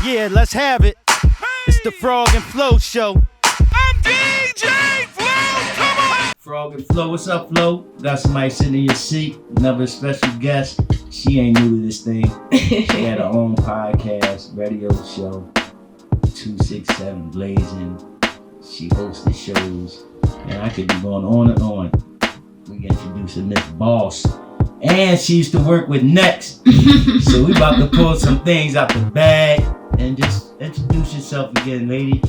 Yeah, let's have it. It's the Frog and Flow show. I'm DJ Flow, come on! Frog and Flow, what's up, Flo? Got somebody sitting in your seat, another special guest. She ain't new to this thing. She had her own podcast, radio show, 267 Blazing. She hosted shows, and I could be going on and on. We introducing Miss Boss. And she used to work with Next. So we about to pull some things out the bag and just introduce yourself again, lady.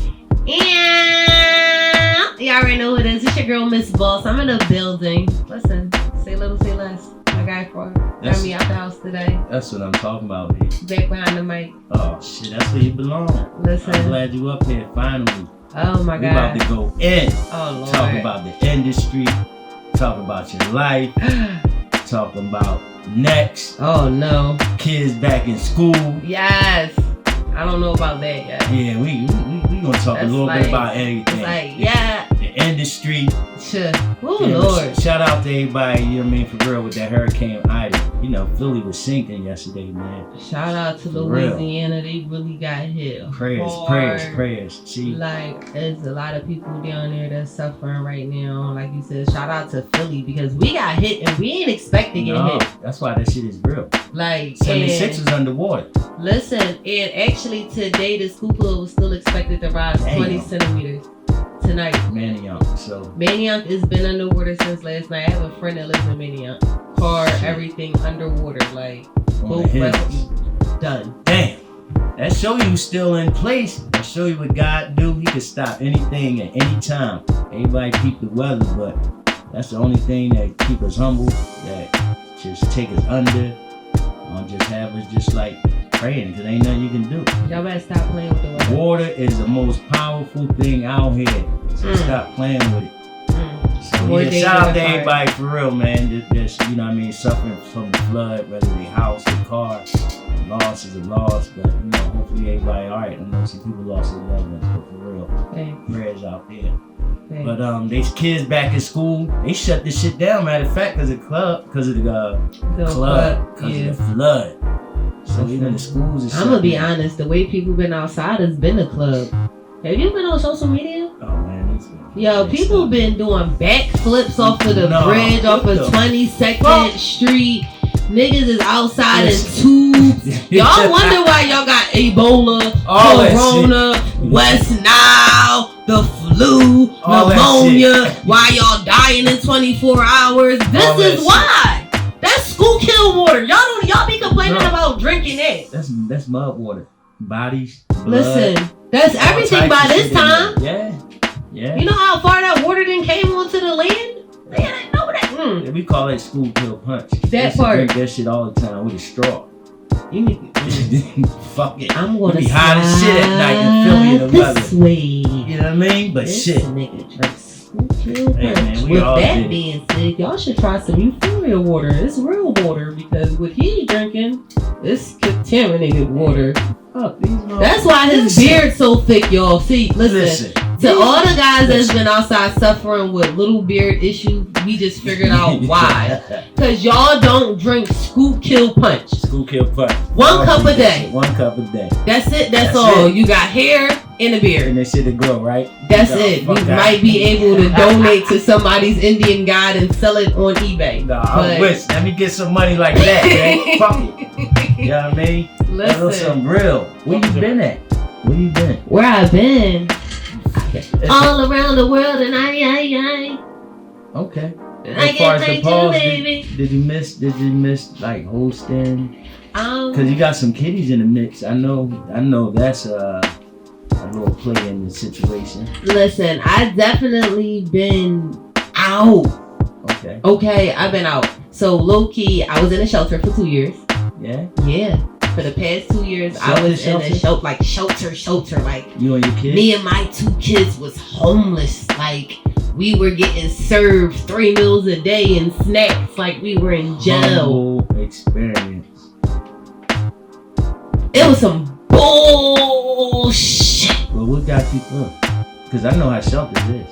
Yeah, you already know who it is. It's your girl, Miss Boss. I'm in the building. Listen, say little, say less. I got got me out the house today. That's what I'm talking about, baby. Back behind the mic. Oh shit, that's where you belong. Listen. I'm glad you up here finally. Oh my God. We about to go in. Oh Lord. Talk about the industry. Talk about your life. Talking about Next. Oh no. Kids back in school. Yes. I don't know about that yet. Yeah, we gonna talk a little bit about everything. Like, yeah. The industry. Sure. Oh Yeah, Lord. Shout out to everybody, you know what I mean, for real, with that Hurricane Ida. You know, Philly was sinking yesterday, man. Shout out to For Louisiana. They really got hit. Prayers. See, like, there's a lot of people down there that's suffering right now. Like you said, shout out to Philly because we got hit and we ain't expect to get hit. That's why that shit is real. Like, 76 was underwater. Listen, and actually today the school club was still expected to rise 20 centimeters tonight. Manayunk. So Manayunk has been underwater since last night. I have a friend that lives in Manayunk. Car, everything underwater. Like, both rescue done. Damn. That show you still in place. That show you what God do. He can stop anything at any time. Everybody keep the weather, but that's the only thing that keep us humble. That just take us under. Or just have us just like praying, because ain't nothing you can do. Y'all better stop playing with the weather. Water is the most powerful thing out here. So stop playing with it. So yeah, shout out to everybody for real, man. Just, you know what I mean, suffering from the flood, whether they house or car. Loss is a loss, but you know, hopefully everybody alright. I know some people lost their loved ones, but for real, prayers out there. But these kids back in school, they shut this shit down. Matter of fact, because of the flood. Because of the flood. So even the schools is I'm gonna be honest, the way people been outside has been the club. Have you been on social media? Oh man, it's been yo, people been doing backflips off of the bridge, off of 22nd Street. Niggas is outside in tubes. Y'all wonder why y'all got Ebola, Corona, West Nile, the flu, pneumonia. Why y'all dying in 24 hours? This is why. That's school kill water. Y'all be complaining about drinking it. That's mud water. Bodies. Blood, listen, that's everything by this time. Yeah. You know how far that water then came onto the land? They didn't know that. Yeah, we call that school kill punch. That part. Drink that shit all the time with a straw. You need to fuck it. I'm gonna be hot as shit at night in Philly in the weather. This way. You know what I mean? But this shit. Nigga drinks school kill punch. Hey, man, with that being said, y'all should try some Euphoria water. It's real water because what he drinking, it's contaminated water. That's why his beard's so thick, y'all. See, listen. To all the guys that's been outside suffering with little beard issues, we just figured out why. Because y'all don't drink school kill punch. School kill punch. One cup a day. That's it. That's all. It. You got hair and a beard. And that shit to grow, right? That's it. We might be able to donate to somebody's Indian guide and sell it on eBay. Nah, I wish. Let me get some money like that, man. Fuck it. You know what I mean? Listen. That's some real. Where you been at? Where I been? All around the world and I. Okay. I get thank you, baby. Did you miss like hosting? Cause you got some kiddies in the mix. I know that's a little play in the situation. Listen, I definitely been out. Okay, I've been out. So low key, I was in a shelter for 2 years. Yeah. For the past 2 years, I was in a shelter. Like, you and your kids? Me and my 2 kids was homeless. Like, we were getting served 3 meals a day and snacks like we were in jail. Humble experience. It was some bullshit. Well, what got you through? Because I know how shelters is.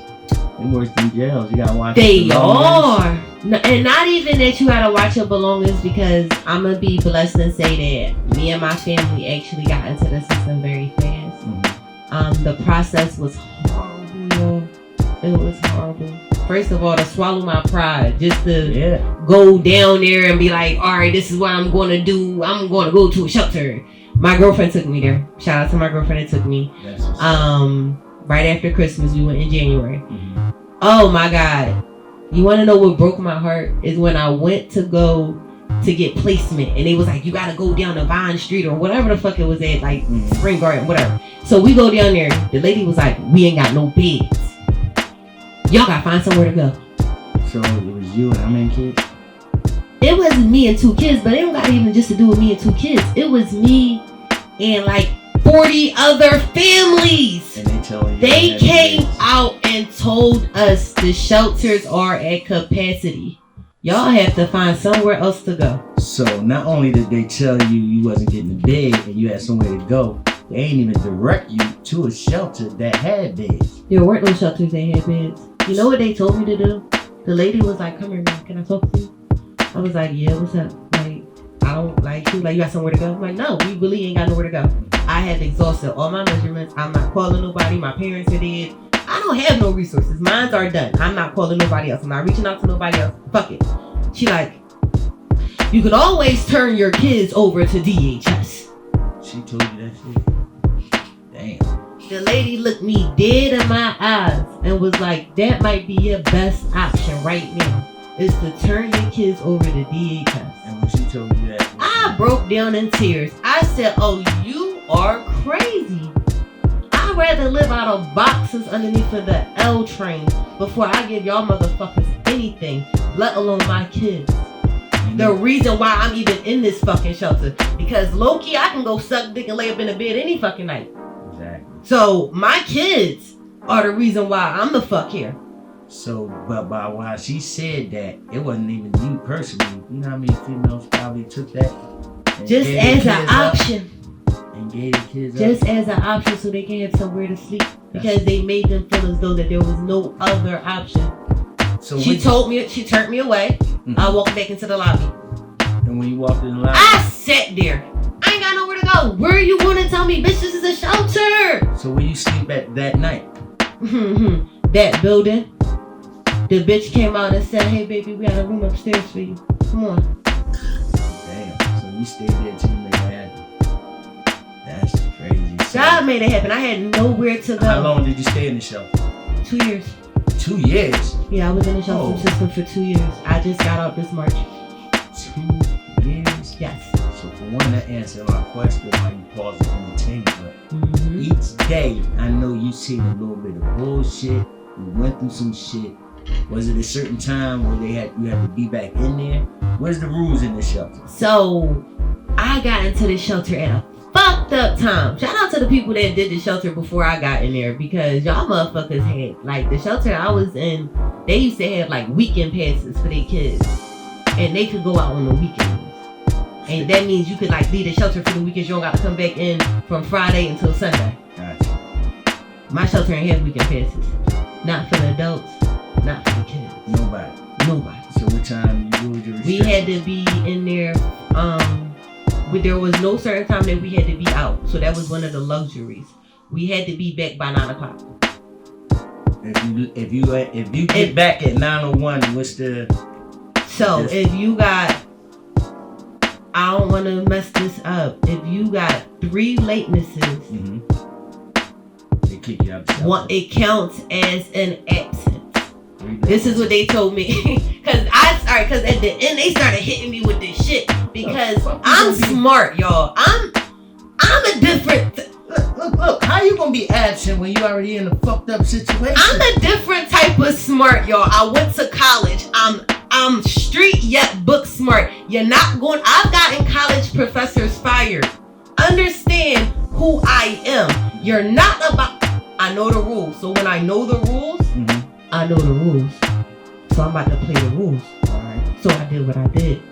They're worse than jails. You gotta watch. They are. And not even that you gotta watch your belongings, because I'm gonna be blessed and say that me and my family actually got into the system very fast. Mm-hmm. The process was horrible. It was horrible. First of all, to swallow my pride, just to go down there and be like, all right, this is what I'm going to do. I'm going to go to a shelter. My girlfriend took me there. Shout out to my girlfriend that took me. Right after Christmas, we went in January. Mm-hmm. Oh my God. You want to know what broke my heart? Is when I went to go to get placement, and they was like, you got to go down to Vine Street or whatever the fuck it was at, like Spring Garden, whatever. So we go down there. The lady was like, we ain't got no beds. Y'all gotta find somewhere to go. So it was you and how many kids? It was me and 2 kids, but it don't got even just to do with me and 2 kids. It was me and like 40 other families. And they told you. They came out and told us the shelters are at capacity. Y'all have to find somewhere else to go. So not only did they tell you you wasn't getting a bed and you had somewhere to go, they ain't even direct you to a shelter that had beds. There weren't no shelters that had beds. You know what they told me to do? The lady was like, come here, man. Can I talk to you? I was like, yeah, what's up? Like, I don't like you. Like, you got somewhere to go? I'm like, no, we really ain't got nowhere to go. I have exhausted all my measurements. I'm not calling nobody. My parents are dead. I don't have no resources. Mines are done. I'm not calling nobody else. I'm not reaching out to nobody else. Fuck it. She like, you can always turn your kids over to DHS. She told you that shit? Damn. The lady looked me dead in my eyes and was like, that might be your best option right now, is to turn your kids over to DHS. And when she told you that, I broke down in tears. I said, oh, you are crazy. I'd rather live out of boxes underneath of the L train before I give y'all motherfuckers anything, let alone my kids. The reason why I'm even in this fucking shelter, because low-key I can go suck dick and lay up in the bed any fucking night. Exactly. So my kids are the reason why I'm the fuck here. So, but by why she said that, it wasn't even you personally. You know how many females probably took that? Just as an option. And gave the kids just as an option so they can have somewhere to sleep. Because they made them feel as though that there was no other option. So she turned me away. Mm-hmm. I walked back into the lobby. And when you walked in the lobby, I sat there. I ain't got nowhere to go. Where are you going to tell me, bitch, this is a shelter? So where you sleep at that night? That building. The bitch came out and said, hey, baby, we got a room upstairs for you. Come on. Damn. So you stayed there until you made it happen. That's crazy. So God made it happen. I had nowhere to go. How long did you stay in the shelter? 2 years. 2 years? Yeah, I was in the shelter system for 2 years. I just got out this March. 2 years? Yes. So for one, that answered my question why you paused the entertainment. But each day, I know you seen a little bit of bullshit. You went through some shit. Was it a certain time where you had to be back in there? Where's the rules in the shelter? So I got into the shelter at a fucked up time. Shout out to the people that did the shelter before I got in there, because y'all motherfuckers had, like, the shelter I was in, they used to have like weekend passes for their kids, and they could go out on the weekends. And that means you could like leave the shelter for the weekends. You don't got to come back in from Friday until Sunday. Gotcha. My shelter ain't have weekend passes. Not for the adults, not for the kids. Nobody. So what time you ruled your restrictions? We had to be in there. There was no certain time that we had to be out. So that was one of the luxuries. We had to be back by 9 o'clock. If you get back at 9:01, what's the? So if you got, I don't want to mess this up. If you got 3 latenesses, they kick you out the shelter. It counts as an absence. This is what they told me. Cause at the end they started hitting me with this shit because I'm smart, y'all. I'm a different. Look. How you gonna be absent when you already in a fucked up situation? I'm a different type of smart, y'all. I went to college. I'm street yet book smart. You're not going. I've gotten college professors fired. Understand who I am. You're not about. I know the rules. So when I know the rules, I know the rules. So I'm about to play the rules. Alright. So I did what I did.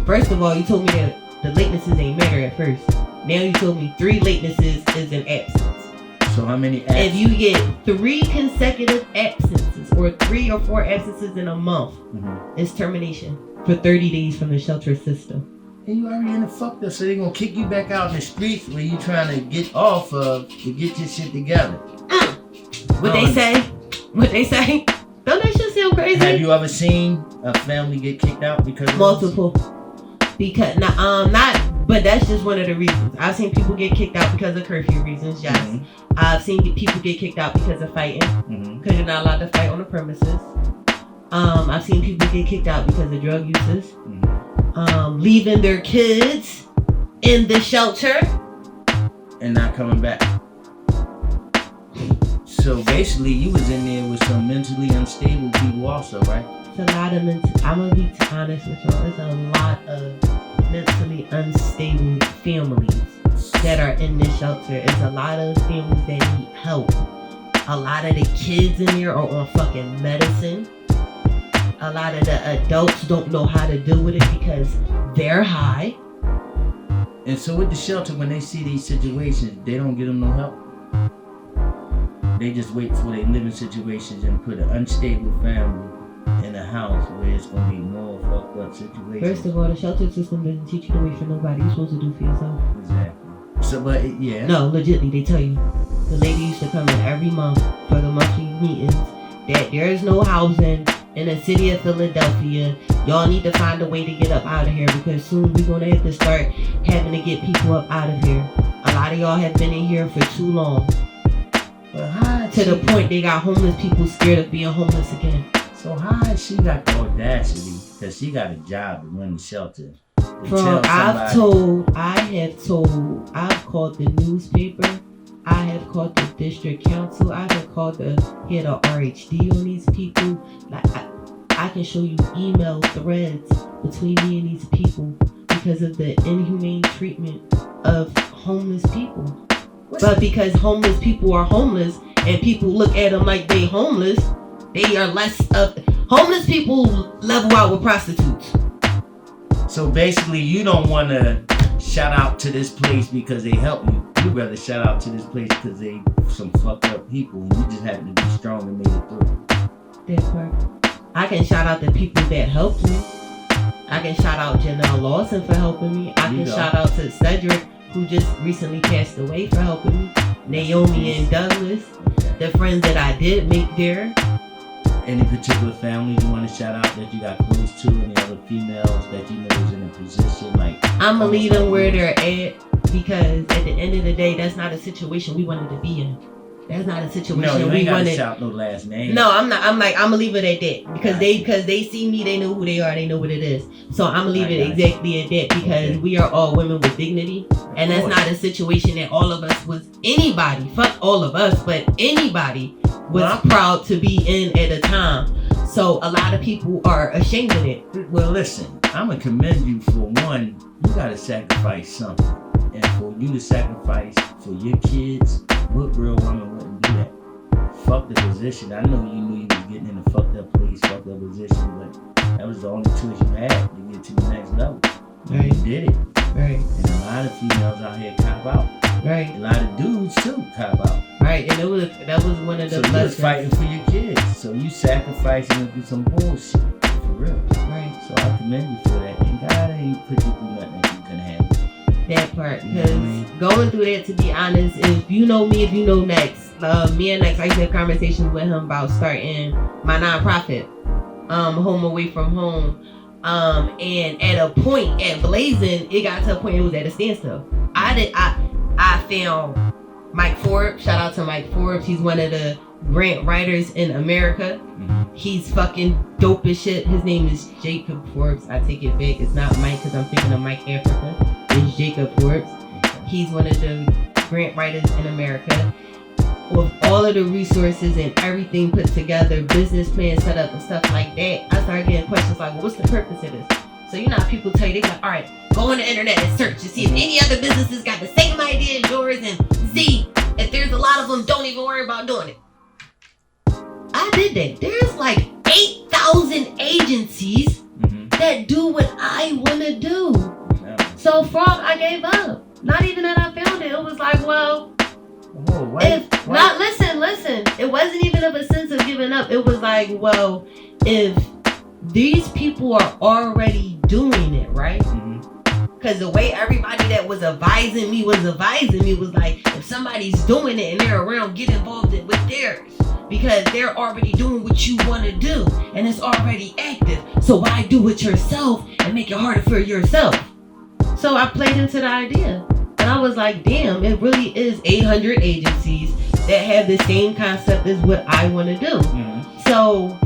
First of all, you told me that the latenesses ain't matter at first. Now you told me 3 latenesses is an absence. So how many absences? If you get 3 consecutive absences or 3 or 4 absences in a month, it's termination for 30 days from the shelter system. And you already in the fucked up, so they gonna kick you back out in the streets where you trying to get off of to get your shit together. What they say? What they say? Don't that shit sound crazy? Have you ever seen a family get kicked out because of multiple? Because not, but that's just one of the reasons. I've seen people get kicked out because of curfew reasons. Yes, I've seen people get kicked out because of fighting, because you're not allowed to fight on the premises. I've seen people get kicked out because of drug uses. Leaving their kids in the shelter and not coming back. So basically, you was in there with some mentally unstable people also, right? It's a lot of I'm gonna be honest with y'all. There's a lot of mentally unstable families that are in this shelter. It's a lot of families that need help. A lot of the kids in there are on fucking medicine. A lot of the adults don't know how to deal with it because they're high. And so with the shelter, when they see these situations, they don't give them no help. They just wait for their living situations and put an unstable family in a house where it's going to be more fucked up situations. First of all, the shelter system doesn't teach you to wait for nobody. You're supposed to do for yourself. Exactly. So, but yeah. No, legitimately, they tell you. The lady used to come in every month for the monthly meetings that there is no housing in the city of Philadelphia. Y'all need to find a way to get up out of here because soon we're going to have to start having to get people up out of here. A lot of y'all have been in here for too long. To the point they got homeless people scared of being homeless again. So how has she got the audacity, because she got a job to run the shelter? I've called the newspaper. I have called the district council. I have called the head of RHD on these people. Like I can show you email threads between me and these people because of the inhumane treatment of homeless people. But because homeless people are homeless and people look at them like they homeless, they are less of homeless people level out with prostitutes. So basically, you don't want to shout out to this place because they help you. You'd rather shout out to this place because they some fucked up people and you just happen to be strong and made it through. That part. I can shout out the people that helped me. I can shout out Janelle Lawson for helping me. I can shout out to Cedric, who just recently passed away, for helping me. Naomi and Douglas, the friends that I did make there. Any particular families you want to shout out that you got close to, any other females that you know is in a position like... I'm going to leave them where they're at because at the end of the day, that's not a situation we wanted to be in. That's not a situation we wanted. No, you ain't got to shout no last name. No, I'm not. I'm going to leave it at that because they see me, they know who they are, they know what it is. So I'm going to leave it exactly at that because we are all women with dignity. And that's not a situation that all of us was anybody, fuck all of us, but anybody was proud to be in at a time. So a lot of people are ashamed of it. Well, listen, I'm going to commend you for one, you got to sacrifice something. And for you to sacrifice for your kids, what real woman wouldn't do that? Fuck the position. I know you knew you was getting in a fucked up place, fucked up position, but that was the only choice you had to get to the next level. Right. You did it. Right. And a lot of females out here cop out. Right. A lot of dudes too cop out. Right. And that was one of the blessings. So you was fighting for your kids. So you sacrificing through some bullshit. For real. Right. So I commend you for that. And God ain't put you through nothing that you couldn't handle. That part. Because going through that, to be honest, if you know me, if you know Next, me and Next, I used to have conversations with him about starting my nonprofit, Home Away from Home. And at a point at Blazing, it got to a point it was at a standstill. I found Mike Forbes. Shout out to Mike Forbes. He's one of the grant writers in America. He's fucking dope as shit. His name is Jacob Forbes. I take it back. It's not Mike because I'm thinking of Mike Africa. It's Jacob Forbes. He's one of the grant writers in America. With all of the resources and everything put together, business plans set up and stuff like that, I started getting questions like, well, what's the purpose of this? So you know how people tell you, they're like, all right, go on the internet and search to see if any other businesses got the same idea as yours and see if there's a lot of them, don't even worry about doing it. I did that. There's like 8,000 agencies that do what I want to do. So Frog, I gave up. Not even that I found it. It was like, well, why it wasn't even of a sense of giving up. It was like, well, if these people are already doing it, right? Because the way everybody that was advising me was like, if somebody's doing it and they're around, get involved with theirs. Because they're already doing what you want to do. And it's already active. So why do it yourself and make it harder for yourself? So I played into the idea. And I was like, damn, it really is 800 agencies that have the same concept as what I want to do. So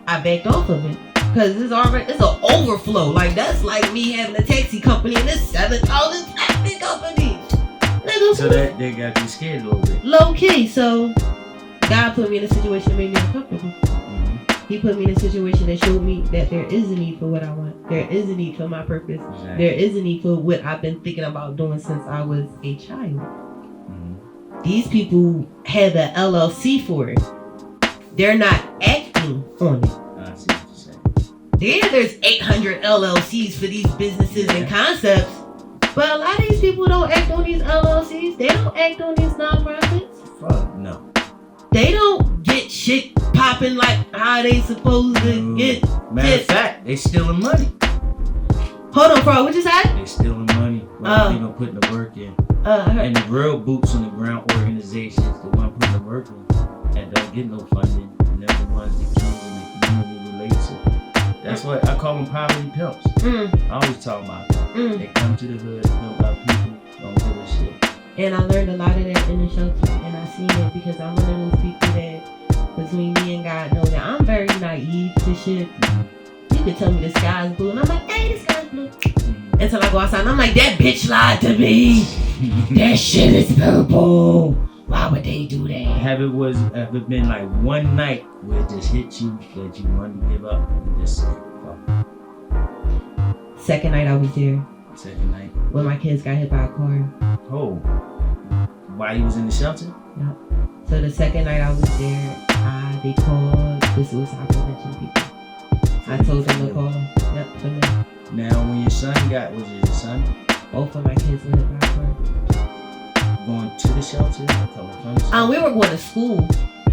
I backed off of it. Because it's an overflow. Like, that's like me having a taxi company and it's 7,000 taxi companies. So that they got you scared a little bit. Low key. So God put me in a situation that made me uncomfortable. He put me in a situation that showed me that there is a need for what I want. There is a need for my purpose. Exactly. There is a need for what I've been thinking about doing since I was a child. These people have an LLC for it. They're not acting on it. I see what you're saying. Yeah, there's 800 LLCs for these businesses and concepts. But a lot of these people don't act on these LLCs. They don't act on these nonprofits. Fuck no. They don't get shit popping like how they supposed to get. Matter of fact, they stealing money. Hold on, bro. What you say? They stealing money. Well, they don't put the work in. And the real boots on the ground organizations, the one putting the work in, that don't get no funding, and they're the ones that keep in the community relates to. That's what I call them poverty pimps. I always talk about that. They come to the hood, know about people, don't give a shit. And I learned a lot of that in the shelter, and I seen it because I'm one of those people that, between me and God, know that I'm very naive to shit. You could tell me the sky's blue, and I'm like, hey, the sky's blue. Until I go outside, and I'm like, that bitch lied to me. That shit is purple. Why would they do that? Have it been like one night where it just hit you that you wanted to give up and just say, fuck? Second night I was there. Second night? When my kids got hit by a car. Oh. While you was in the shelter? Yep. So the second night I was there, they called the suicide prevention people. I told them to call. Yep, for me. Now when your son was it your son? Both of my kids were hit by a car. Going to the shelter or coming from the shelter? We were going to school.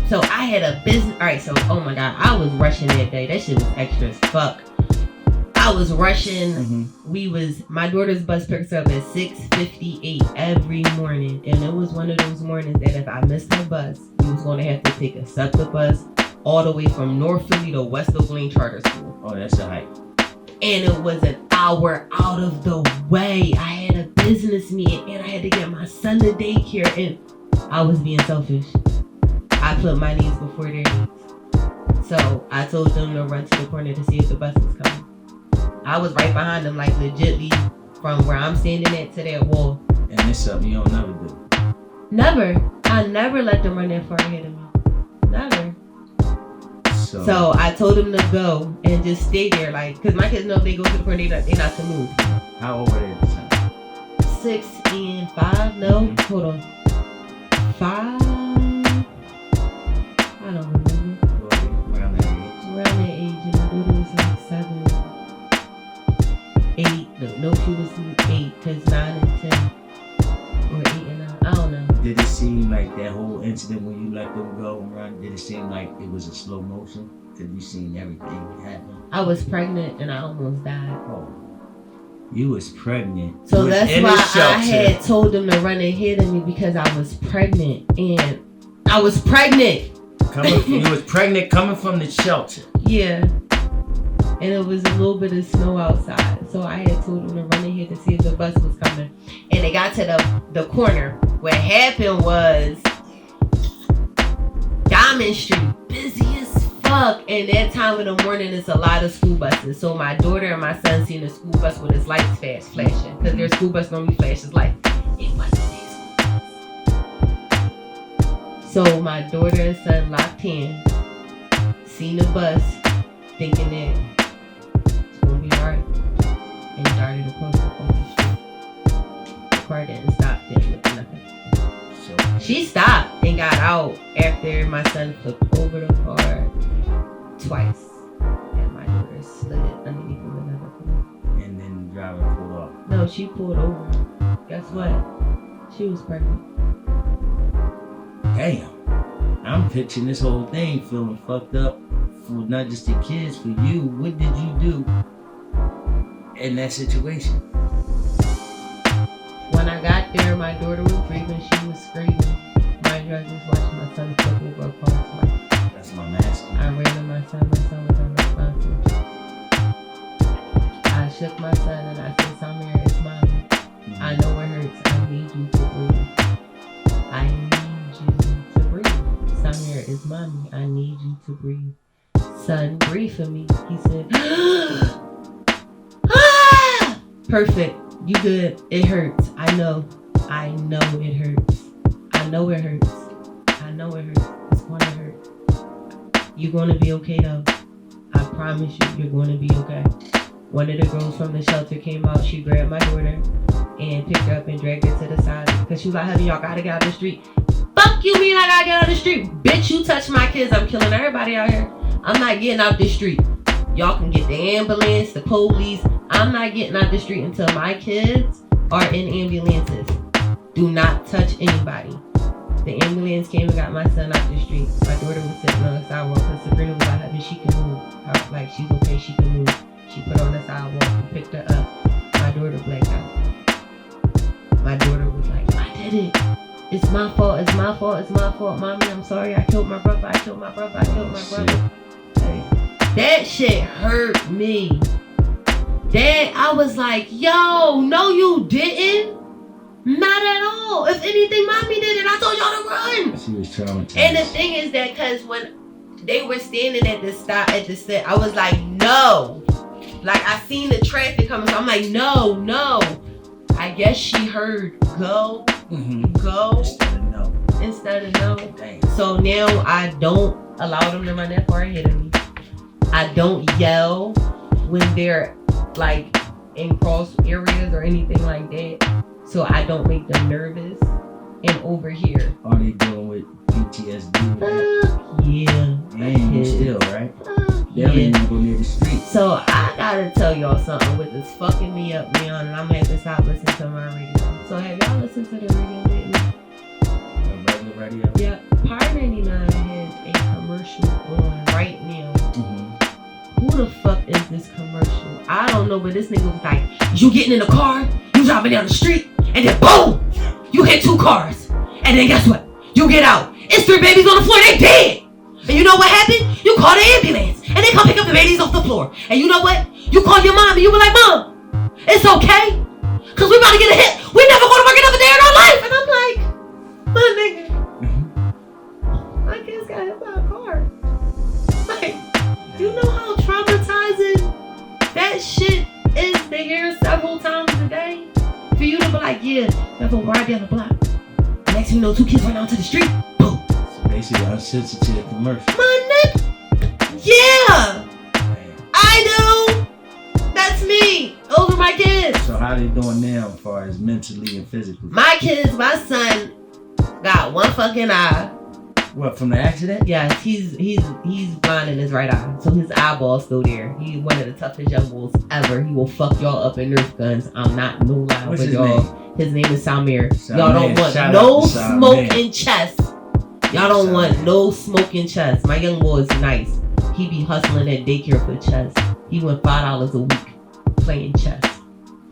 So I had a business. Alright, so oh my god, I was rushing that day. That shit was extra as fuck. I was rushing. My daughter's bus picks up at 6:58 every morning. And it was one of those mornings that if I missed my bus, we was going to have to take a separate bus all the way from North Philly to West Oakland Charter School. Oh, that's a hike. And it was an hour out of the way. I had a business meeting and I had to get my son to daycare. And I was being selfish. I put my needs before their needs. So I told them to run to the corner to see if the bus was coming. I was right behind them, like legitly from where I'm standing at to that wall. And it's something you don't never do. Never. I never let them run that far ahead of me. Never. So I told them to go and just stay there, like, because my kids know if they go to the corner, they're not to move. How old were they at the time? 6 and 5. No, hold on. 5. I don't remember. Around that age. Around that age, and my daughter was like 7. 8. No, she was 8, because 9 and 10. Or 8 and 9. I don't know. Did it seem like that whole incident when you let them go and run, did it seem like it was a slow motion? Because you seen everything happen. I was pregnant and I almost died. Oh. You was pregnant. So that's why I had told them to run ahead of me, because I was pregnant. And I was pregnant. You was pregnant coming from the shelter. Yeah. And it was a little bit of snow outside. So I had told them to run ahead to see if the bus was coming. And they got to the corner. What happened was Diamond Street, busy as fuck. And that time of the morning, it's a lot of school buses. So my daughter and my son seen the school bus with its lights fast flashing. Because their school bus normally flashes lights. It wasn't their school bus. So my daughter and son locked hands, seen the bus, thinking that it's going to be alright, and darted across the street. The car didn't stop, didn't look at nothing. So she stopped and got out after my son flipped over the car twice. And my daughter slid underneath him another car. And then the driver pulled off. No, she pulled over. Guess what? She was pregnant. Damn. I'm picturing this whole thing feeling fucked up for not just the kids, for you. What did you do in that situation? When I got there, my daughter was breathing. She was screaming. Mind you, I just watched my son flip over a car. That's my mask. I ran to my son. My son was unresponsive. I shook my son and I said, Samir, it's mommy. I know it hurts. I need you to breathe. I need you to breathe. Samir, it's mommy. I need you to breathe. Son, breathe for me. He said, ah! Perfect. You good. It hurts. I know it hurts. I know it hurts. I know it hurts. It's gonna hurt. You're gonna be okay though. I promise you, you're gonna be okay. One of the girls from the shelter came out. She grabbed my daughter and picked her up and dragged her to the side because she was like, honey, y'all gotta get out of the street. Fuck you mean I gotta get out of the street? Bitch, you touch my kids, I'm killing everybody out here. I'm not getting out the street. Y'all can get the ambulance, the police. I'm not getting out the street until my kids are in ambulances. Do not touch anybody. The ambulance came and got my son out the street. My daughter was sitting on the sidewalk because Sabrina was like, but she can move. I was like, she's okay, she can move. She put her on the sidewalk and picked her up. My daughter blacked out. My daughter was like, I did it. It's my fault, it's my fault, it's my fault. Mommy, I'm sorry, I killed my brother, I killed my brother, I killed my brother. Hey. That shit hurt me. That, I was like, yo, no you didn't. Not at all. If anything, mommy did it. I told y'all to run. She was traumatized. And the thing is that because when they were standing at the stop at the set, I was like, no. Like I seen the traffic coming, so I'm like, no. I guess she heard go, go instead of no. Dang. So now I don't allow them to run that far ahead of me. I don't yell when they're like in cross areas or anything like that. So I don't make them nervous and over here. Are they dealing with PTSD? Yeah. And still, right? They don't even go near the street. So I gotta tell y'all something with this fucking me up, man, and I'm gonna have to stop listening to my radio. So have y'all listened to the radio lately? The regular radio? Yeah. Power 99 has a commercial on right now. Who the fuck is this commercial? I don't know, but this nigga was like, you getting in the car, you driving down the street, and then boom, you hit 2 cars. And then guess what? You get out. It's 3 babies on the floor, they dead. And you know what happened? You call the ambulance, and they come pick up the babies off the floor. And you know what? You call your mom, and you were like, Mom, it's okay, because we about to get a hit. We never go to work another day in our life. And I'm like, my nigga, my kids got hit by a car. Like, you know how traumatizing that shit is to hear several times a day? For you to be like, yeah, that's a ride down the block. Next thing you know, 2 kids run out to the street. Boom. So basically, unsensitive commercial. My nigga. Yeah. Man. I do. That's me. Those are my kids. So how they doing now as far as mentally and physically? My kids, my son got one fucking eye. What, from the accident? Yes, he's blind in his right eye, so his eyeball's still there. He's one of the toughest young bulls ever. He will fuck y'all up in Nerf guns. I'm not no lie What's with his y'all. name? His name is Samir. Samir. Y'all don't want Shout no out to smoke Samir. in chest. Y'all don't want no smoke in chest. My young boy is nice. He be hustling at daycare for chess. He went $5 a week playing chess.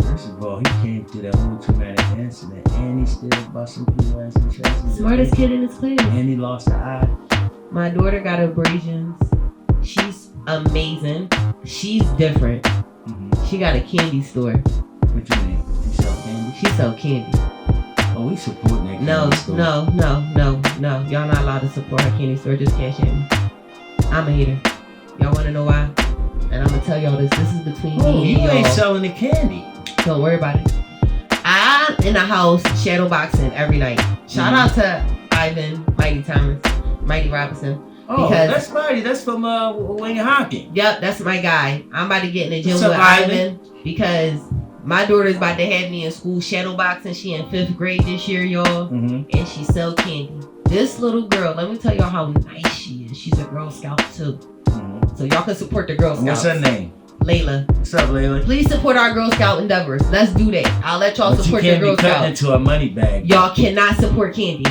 First of all, he came through that whole traumatic incident, and he still busting people ass in chest. Smartest kid in his class. And he lost an eye. My daughter got abrasions. She's amazing. She's different. She got a candy store. What you mean? You sell candy? She sell candy. Oh, we supporting that No. candy store. No. Y'all not allowed to support her candy store. Just cash in. I'm a hater. Y'all want to know why? And I'm going to tell y'all this. This is between me and You y'all. ain't selling the candy. Don't worry about it. I'm in the house shadow boxing every night. Shout out to Ivan, Mighty Robinson. Oh, Because- that's Mighty. That's from Wayne Hawkins. Yep, that's my guy. I'm about to get in the gym What's with up, Ivan because my daughter's about to have me in school shadow boxing. She in 5th grade this year, y'all. And she sell candy. This little girl, let me tell y'all how nice she is. She's a Girl Scout too. So y'all can support the Girl Scouts. What's her name? Layla. What's up, Layla? Please support our Girl Scout endeavors. Let's do that. I'll let y'all But support you the can't Girl be cutting Scouts. into a money bag. Y'all cannot support candy.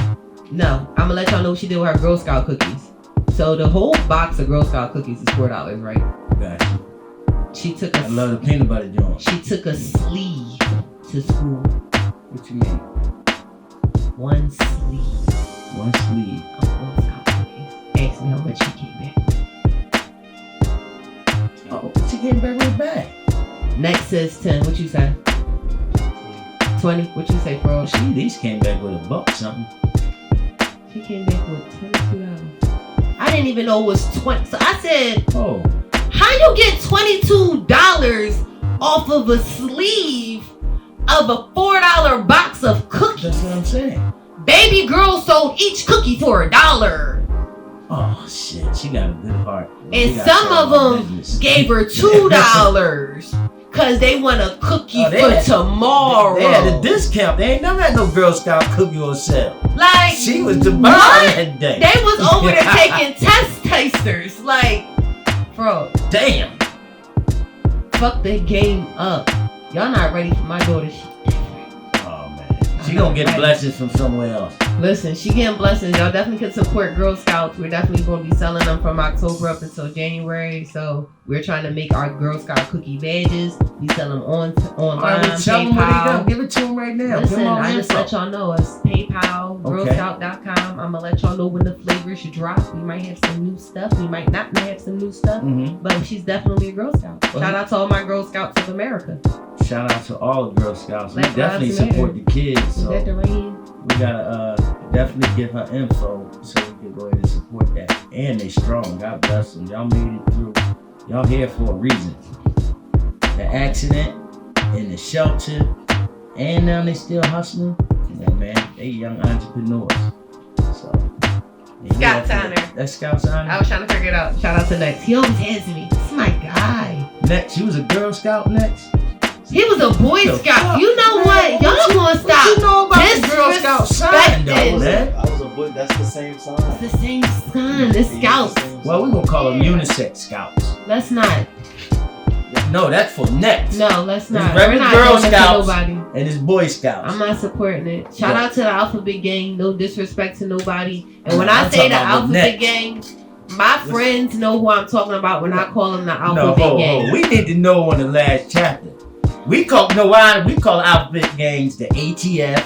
No, I'm gonna let y'all know what she did with her Girl Scout cookies. So the whole box of Girl Scout cookies is $4, right? Gotcha. She took I love the peanut butter joint. She took a sleeve to school. What you mean? One sleeve. One sleeve. Of Girl Scout cookies. Ask me how much she came back with. Oh, she came back with a bag. Next says 10. What you say? 20. What you say, bro? She at least came back with $1 something. She came back with $22. I didn't even know it was 20. So I said, oh, how you get $22 off of a sleeve of a $4 box of cookies? that's what I'm saying. Baby girl sold each cookie for $1. Oh shit, she got a good heart. And some of them gave her $2 because they want a cookie for tomorrow. They had a discount. They ain't never had no Girl Scout cookie on sale. Like, she was the bomb that day. They was over there taking test tasters. Like, bro. Damn. Fuck the game up. Y'all not ready for my daughter. She different. Oh man. She gonna get blessings from somewhere else. Listen, she getting blessings. Y'all definitely can support Girl Scouts. We're definitely going to be selling them from October up until January. So we're trying to make our Girl Scout cookie badges. We sell them online, tell them where they go. Give it to them right now. Listen, I just let y'all know it's PayPal, girlscout.com. I'm going to let y'all know when the flavors should drop. We might have some new stuff. We might not have some new stuff. Mm-hmm. But she's definitely a Girl Scout. Shout out to all my Girl Scouts of America. Shout out to all the Girl Scouts. We Black definitely Lives support the kids. Is So that the rain? we gotta definitely give her info so we can go ahead and support that. And they strong. God bless them. Y'all made it through. Y'all here for a reason. The accident in the shelter, and now they still hustling. Come on, man. They young entrepreneurs. So Scout's honor. That's Scout's honor. I was trying to figure it out. Shout out to Next. He always has me. It's my guy. Next, she was a Girl Scout next. He was a Boy Scout. You know man, what? Y'all gonna stop. What you know about the Girl Scout sign, though, disrespecting. man? I was a boy. That's the same sign. It's the same sign. The Scouts. Well, we're gonna call them unisex Scouts. Let's not. No, that's for next. No, let's not. Regular We're not Girl doing it to Scouts nobody. and it's Boy Scouts. I'm not supporting it. Shout out to the Alphabet Gang. No disrespect to nobody. And when I'm I say the talking about Alphabet next. Gang, my friends know who I'm talking about when I call them the Alphabet Gang. We need to know on the last chapter. We call Alphabet Gangs the ATF,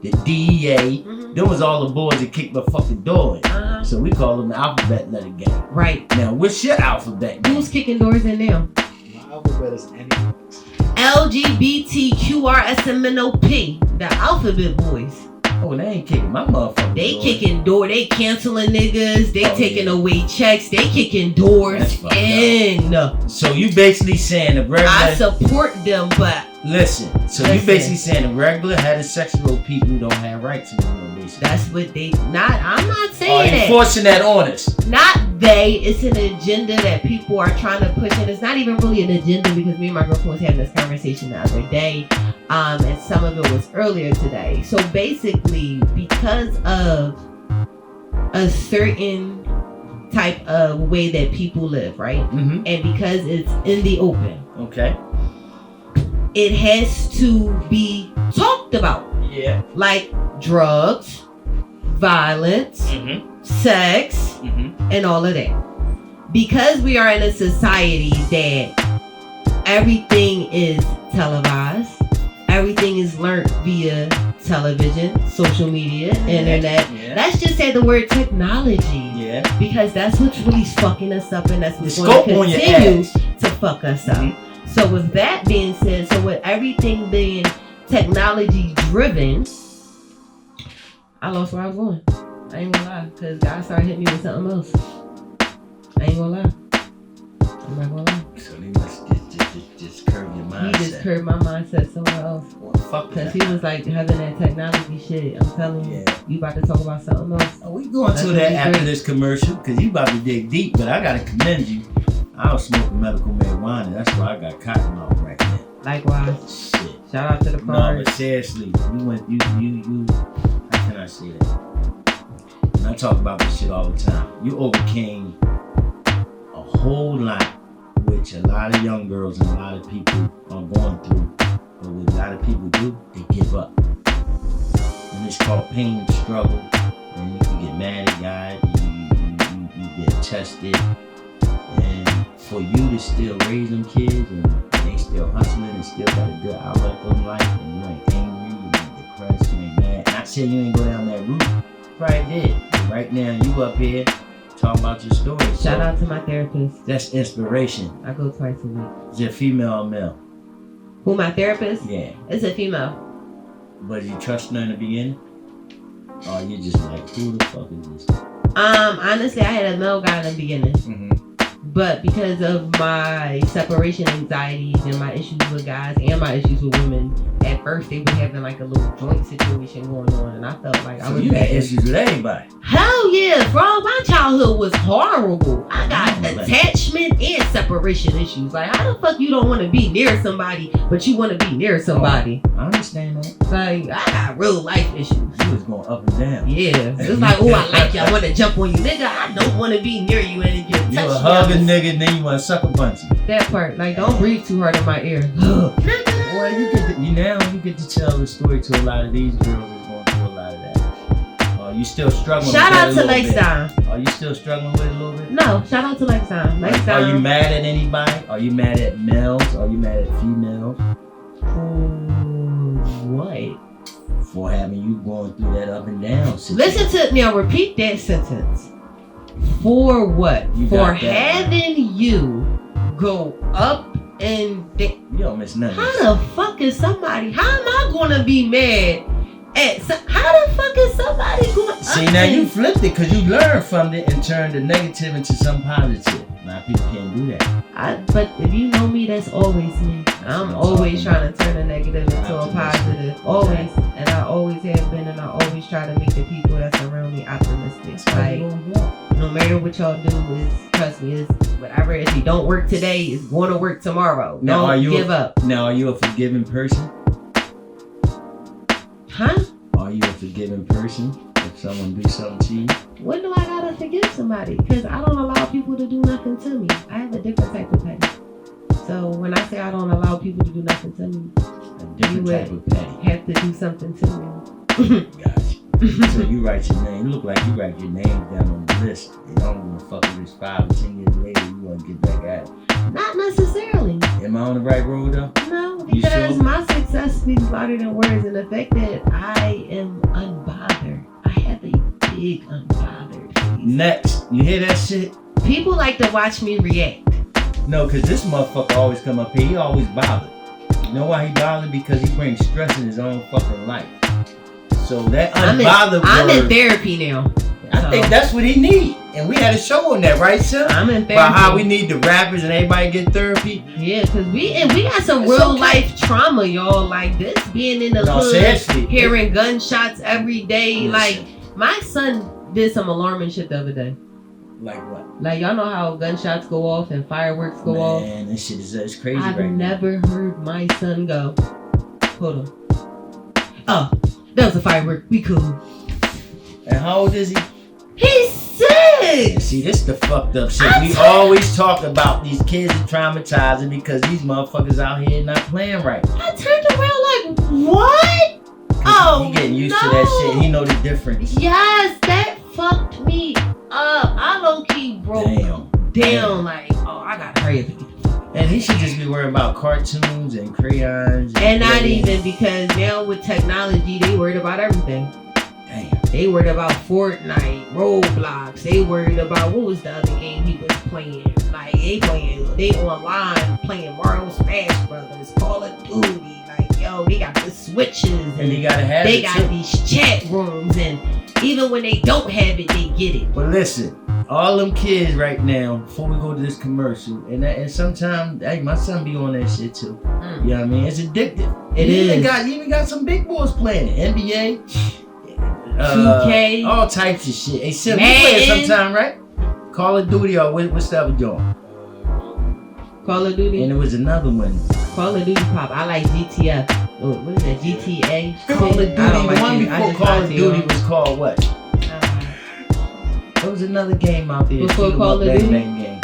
the DEA. Mhm. Them was all the boys that kicked the fucking door in. Uh-huh. So we call them the Alphabet Letter Gang. Right. Now, what's your alphabet gang? Who's kicking doors in now? My alphabet is anything. LGBTQRSMNOP. The Alphabet Boys. Oh, they ain't kicking my motherfucking They door. kicking door. They canceling niggas. They Oh, taking yeah. away checks. They kicking doors That's fucked in. So you basically saying the regular... I support them, but Listen, so you basically saying the regular heterosexual people don't have rights anymore, basically. that's what they not. I'm not Oh, saying you that. forcing that on us. Not they. It's an agenda that people are trying to push, and it's not even really an agenda because me and my girlfriend was having this conversation the other day, and some of it was earlier today. So basically, because of a certain type of way that people live, right, Mm-hmm. and because it's in the open, Okay. it has to be talked about, Yeah. like drugs, violence, Mm-hmm. sex, Mm-hmm. and all of that. Because we are in a society that everything is televised, everything is learned via television, social media, internet. Yeah. Let's just say the word technology. Yeah. Because that's what's really fucking us up, and that's what's The going scope to on your continue ass. to fuck us up. Mhm. So with that being said, so with everything being technology driven, I lost where I was going. I ain't gonna lie, because God started hitting me with something else. I ain't gonna lie. I'm not gonna lie. So they must just curve your He mindset. just curved my mindset somewhere else. Well, fuck Because that. he was like having that technology shit. I'm telling you, Yeah. you about to talk about something else. Oh, we going That's to gonna that be after great. this commercial because you about to dig deep, but I gotta commend you. I was smoking medical marijuana. That's why I got cotton mouth right now. Likewise, Shit. shout out to the No, card. but seriously, you. How can I say that? And I talk about this shit all the time. You overcame a whole lot, which a lot of young girls and a lot of people are going through. But what a lot of people do, they give up. And it's called pain and struggle. And mad at God, you get tested, and for you to still raise them kids and they still hustling and still got a good outlook on life, and you ain't angry, you ain't depressed, you ain't mad. Not saying you ain't go down that route, you probably did. But right now you up here talking about your story. Shout out to my therapist. That's inspiration. I go twice a week. Is it female or male? Who, my therapist? Yeah. It's a female. But you trust her in the beginning? Or you just like, who the fuck is this? Honestly, I had a male guy in the beginning. Mm-hmm. But because of my separation anxieties and my issues with guys and my issues with women, at first they were having like a little joint situation going on, and I felt like I was. You had issues with everybody. Hell yeah, bro! My childhood was horrible. I got attachment and separation issues. Like, how the fuck you don't want to be near somebody, but you want to be near somebody? I understand that. Like, I got real life issues. You was going up and down. Yeah, it's like, oh, I like you. I want to jump on you, nigga. I don't want to be near you, and if you You touch a me, hugging nigga, and then you want to suck a bunch. that part, like, don't breathe too hard in my ear. Well, you get to tell the story to a lot of these girls that's going through a lot of that. You still struggling? Shout out with to it a little Lakeside. bit? Are you still struggling with it a little bit? No, shout out to Lakeside. Lakeside. Are you mad at anybody? Are you mad at males? Are you mad at females? What? For having you going through that up and down situation. Listen to now. Repeat that sentence. For what? For having you go up and down. You don't miss nothing. How the fuck is somebody? How am I gonna be mad at? How the fuck is somebody going up? See, now you flipped it because you learned from it and turned the negative into some positive. A lot of people can't do that. But if you know me, that's always me. I'm always trying to turn a negative into a positive. Always. And I always have been, and I always try to make the people that's around me optimistic. Like, no matter what y'all do, trust me, it's whatever. If you don't work today, it's going to work tomorrow. Now, don't give up. Now, are you a forgiving person? Huh? Are you a forgiving person if someone do something to you? When do I gotta forgive somebody? Because I don't allow people to do nothing to me. I have a different type of petty. So when I say I don't allow people to do nothing to me, A different type of petty. have to do something to me. Gotcha. So you write your name. You look like you write your name down on the list. You don't give a fuck if it's 5 or 10 years later. You want to get back at it. Not necessarily. Am I on the right road though? No, because my success speaks louder than words, and the fact that I am unbothered. I have a big unbothered face. Next, you hear that shit? People like to watch me react. No, because this motherfucker always come up here. He always bothered. You know why he bothered? Because he brings stress in his own fucking life. So that unbothered I'm in therapy now. I think that's what he need. And we had a show on that, right, sir? I'm in therapy. About how we need the rappers and everybody get therapy. Yeah, because we got some real life trauma, y'all. Like this, being in the hood, hearing gunshots every day. Listen. Like, my son did some alarming shit the other day. Like what? Like, y'all know how gunshots go off and fireworks go off? Man, this shit is crazy I've right now. never heard my son go, hold on. Oh, that was a firework. We cool. And how old is he? He's 6. See, this the fucked up shit. We always talk about these kids are traumatizing because these motherfuckers out here not playing right. I turned around like, what? Oh, he getting used to that shit. He know the difference. Yes, that fucked me up. I low-key broke down. Like, oh, I gotta hurry up. And he should just be worried about cartoons and crayons. And not even, because now with technology, they worried about everything. Damn. They worried about Fortnite, Roblox. They worried about, what was the other game he was playing? Like, they online playing Mario Smash Brothers, Call of Duty. Like, yo, they got the switches. And they gotta have They got these chat rooms, and even when they don't have it, they get it. But listen, all them kids right now, before we go to this commercial, and sometimes, hey, my son be on that shit too. You know what I mean? It's addictive. It is. You even got some big boys playing it. NBA. 2K. All types of shit. Hey, Sim, you play it sometime, right? Call of Duty or what's the other joint? Call of Duty. And there was another one. Call of Duty pop. I like GTF. Oh, what is that? GTA. Call of Duty. The one before Call of Duty was called what? There was another game out there. Before Call of Duty? Game.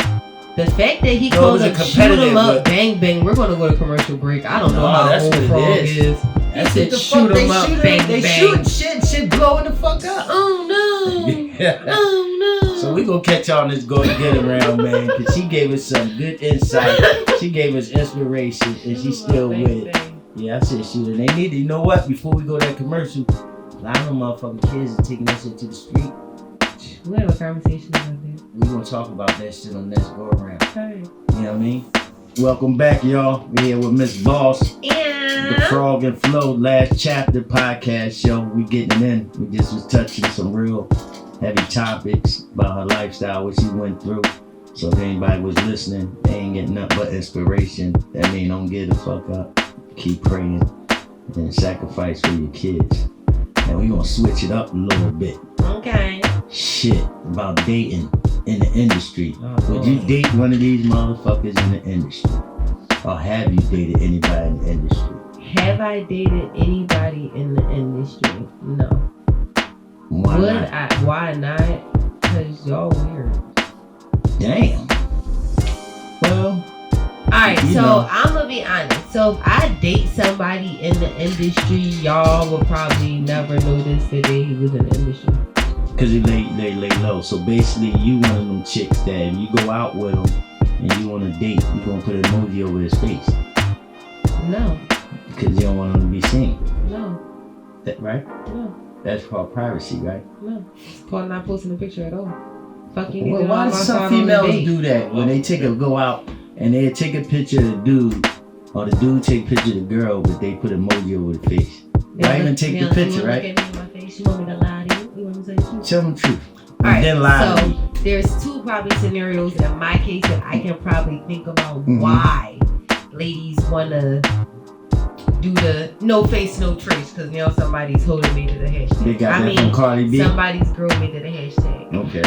The fact that he calls it shoot 'em up, bang bang. We're gonna go to commercial break. I don't know how that's what it is. He said shoot 'em up, bang bang. They shoot shit blowing the fuck up. Oh no. Oh no. So we gonna catch y'all on this go get around, man, because she gave us some good insight. She gave us inspiration, and she's still with it. Yeah, I said shoot, and they need to, you know what? Before we go to that commercial, a lot of them motherfucking kids are taking that shit to the street. We'll have a conversation about that. We gonna talk about that shit on next go around. Okay. You know what I mean? Welcome back, y'all. We here with Miss Boss. And The Frog and Flow last chapter podcast show. We getting in. We just was touching some real heavy topics about her lifestyle, what she went through. So if anybody was listening, they ain't getting nothing but inspiration. That mean don't give the fuck up. Keep praying and sacrifice for your kids. And we gonna switch it up a little bit. okay. Shit about dating in the industry. Would you date one of these motherfuckers in the industry? Or have you dated anybody in the industry? Have I dated anybody in the industry? No. Why Would not? I? Why not? Because y'all weird. Damn. Well, Alright, you so know. I'm gonna be honest. So if I date somebody in the industry, y'all will probably never notice that they was in the industry. Because you lay low. So basically, you one of them chicks that if you go out with them and you want to date, you going to put an emoji over his face. No. Because you don't want him to be seen. No. That, right? No. That's called privacy, right? No. It's called not posting a picture at all. Fucking Well, why do some females do that when they go out and they take a picture of the dude, or the dude take a picture of the girl, but they put emoji over the face? Why even take the picture, right? You look at me in my face. You want me to lie to you? You want me to tell you the truth? Tell them the truth. Alright, Then lie to so me. there's two probably scenarios in my case that I can probably think about why ladies want to do the no face, no trace, because you know somebody's holding me to the hashtag. They got that from Cardi B? Somebody's girl me to the hashtag. Okay.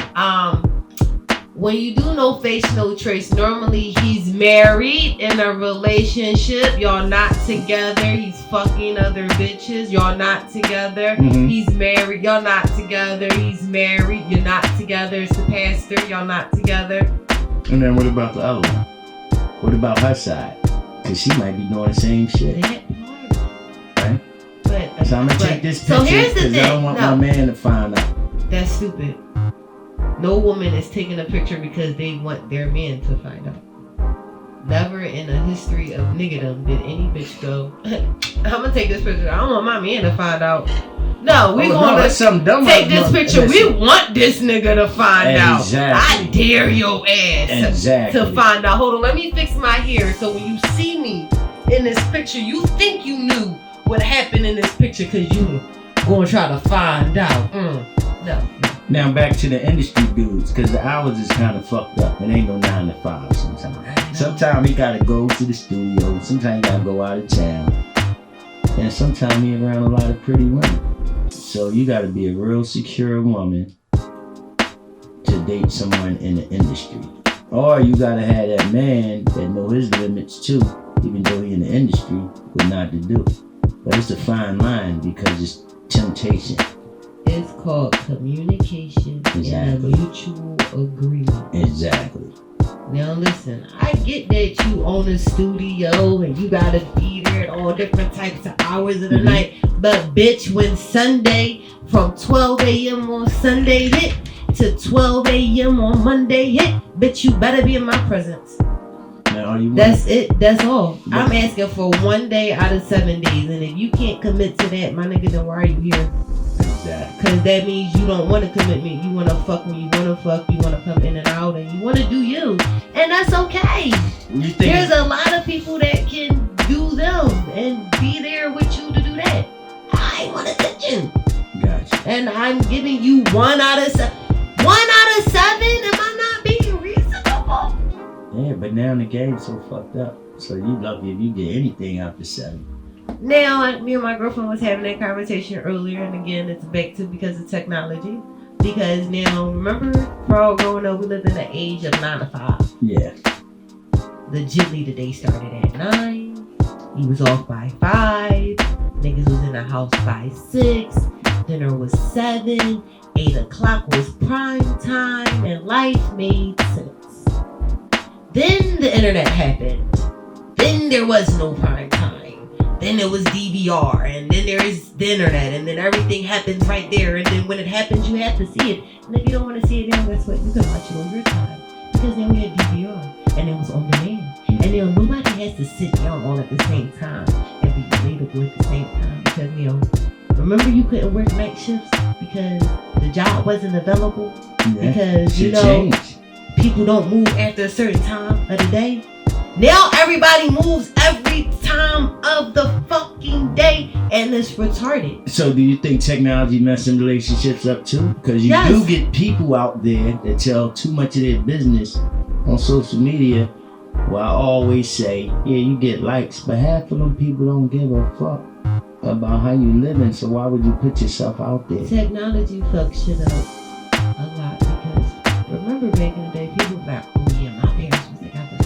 When you do no face, no trace, normally he's married in a relationship. Y'all not together. He's fucking other bitches. Y'all not together. He's married. Y'all not together. He's married. You're not together. It's the pastor. Y'all not together. And then what about the other one? What about her side? Because she might be doing the same shit. Right? But, So I'm going to take this picture so here's the because I don't thing. want my man to find out. That's stupid. No woman is taking a picture because they want their man to find out. Never in a history of niggerdom did any bitch go, I'm gonna take this picture. I don't want my man to find out. No, we gonna take this picture. We want this nigga to find out. I dare your ass to find out. Hold on, let me fix my hair so when you see me in this picture, you think you knew what happened in this picture because you gonna try to find out. No. Now back to the industry dudes, because the hours is kind of fucked up. It ain't no 9 to 5 sometimes. Sometimes he gotta go to the studio. Sometimes he gotta go out of town. And sometimes he around a lot of pretty women. So you gotta be a real secure woman to date someone in the industry. Or you gotta have that man that know his limits too, even though he in the industry, what not to do. But it's a fine line because it's temptation. It's called communication and a mutual agreement. Exactly. Now listen, I get that you own a studio and you gotta be there at all different types of hours of the night. But bitch, when Sunday from 12 a.m. on Sunday hit to 12 a.m. on Monday hit, bitch, you better be in my presence. Now, that's it. That's all. I'm asking for 1 day out of 7 days. And if you can't commit to that, my nigga, then why are you here? Because that means you don't want a commitment. You want to fuck when you want to fuck. You want to come in and out and you want to do you. And that's okay. There's a lot of people that can do them and be there with you to do that. I want attention. Gotcha. And I'm giving you 1 out of 7. 1 out of 7? Am I not being reasonable? Yeah, but now the game's so fucked up. So you lucky if you get anything after 7. Now, me and my girlfriend was having that conversation earlier, and again, it's back to because of technology. Because now, remember, for all growing up, we lived in the age of 9 to 5. Yeah. Legitly, the day started at 9. He was off by 5. Niggas was in the house by 6. Dinner was 7. 8 o'clock was prime time, and life made sense. Then the internet happened. Then there was no prime time. then there was DVR, and then there is the internet, and then everything happens right there. And then when it happens, you have to see it. And if you don't want to see it now, guess what? You can watch it on your time. Because now we had DVR, and it was on demand. And you know, nobody has to sit down all at the same time and be relatable at the same time. Because, you know, remember you couldn't work night shifts because the job wasn't available? Yeah, because, you know, change. People don't move after a certain time of the day. Now everybody moves every time of the fucking day, and it's retarded. So do you think technology messing relationships up too? Because you do get people out there that tell too much of their business on social media. Well, I always say, yeah, you get likes, but half of them people don't give a fuck about how you living, so why would you put yourself out there? Technology fucks shit up a lot because remember back in the day, people were like, oh yeah, my parents was together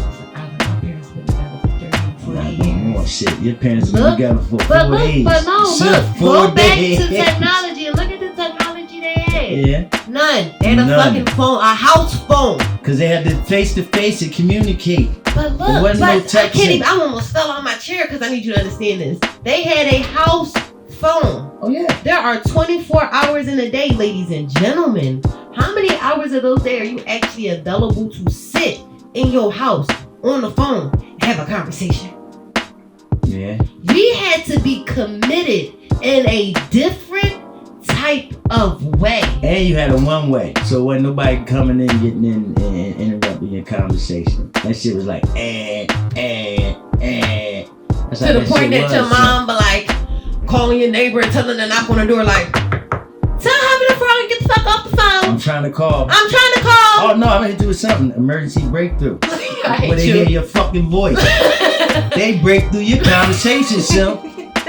my parents been together for 30, 40 years. Oh shit, your parents been together for 4 days. But no, look, go back to technology and look at the technology they had. Yeah. None. They had a fucking phone, a house phone. Because they had to face and communicate. But look, I can't even, I almost fell on my chair because I need you to understand this. They had a house phone. Oh yeah. There are 24 hours in a day, ladies and gentlemen. How many hours of those days are you actually available to sit in your house on the phone and have a conversation? Yeah. We had to be committed in a different type of way. And you had a one way. So wasn't nobody coming in, getting in and interrupting your conversation. That shit was like, That's to the point that your mom be like calling your neighbor and telling her to knock on the door like, tell her the phone, get the fuck off the phone. I'm trying to call. Oh no, I'm gonna do something. Emergency breakthrough. Where they hear your fucking voice. They break through your conversation, Sim.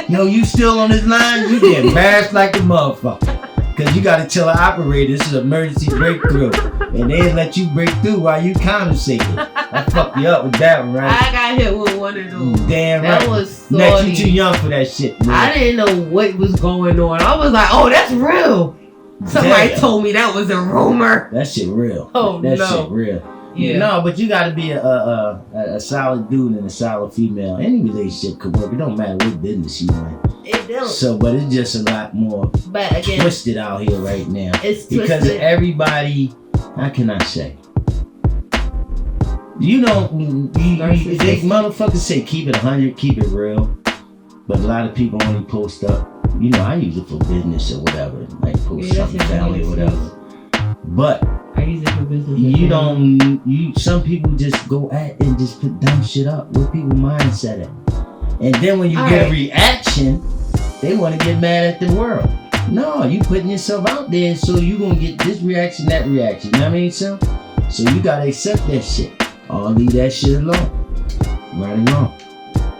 Yo, you still on this line? You get embarrassed like a motherfucker. Cause you gotta tell the operator this is an emergency breakthrough. And they let you break through while you conversating. I fucked you up with that one, right? I got hit with one of those. Damn that right. That was so Next, you too young for that shit, man. I didn't know what was going on. I was like, oh, that's real. Somebody told me that was a rumor. That shit real. Oh, that no. shit real. Yeah. No, but you gotta be a solid dude and a solid female. Any relationship could work. It don't matter what business you in. It don't. So, but it's just a lot more twisted out here right now. It's because twisted. Everybody, how can I say? You don't, they motherfuckers say keep it 100, keep it real. But a lot of people only post up, you know, I use it for business or whatever. Like post something family or whatever. But I use it for business. Some people just go at and just put dumb shit up. Where people mindset at? And then when you get a reaction, they want to get mad at the world. No, you putting yourself out there, so you gonna get this reaction, that reaction. You know what I mean, so you gotta accept that shit. Or leave that shit alone. Right or wrong.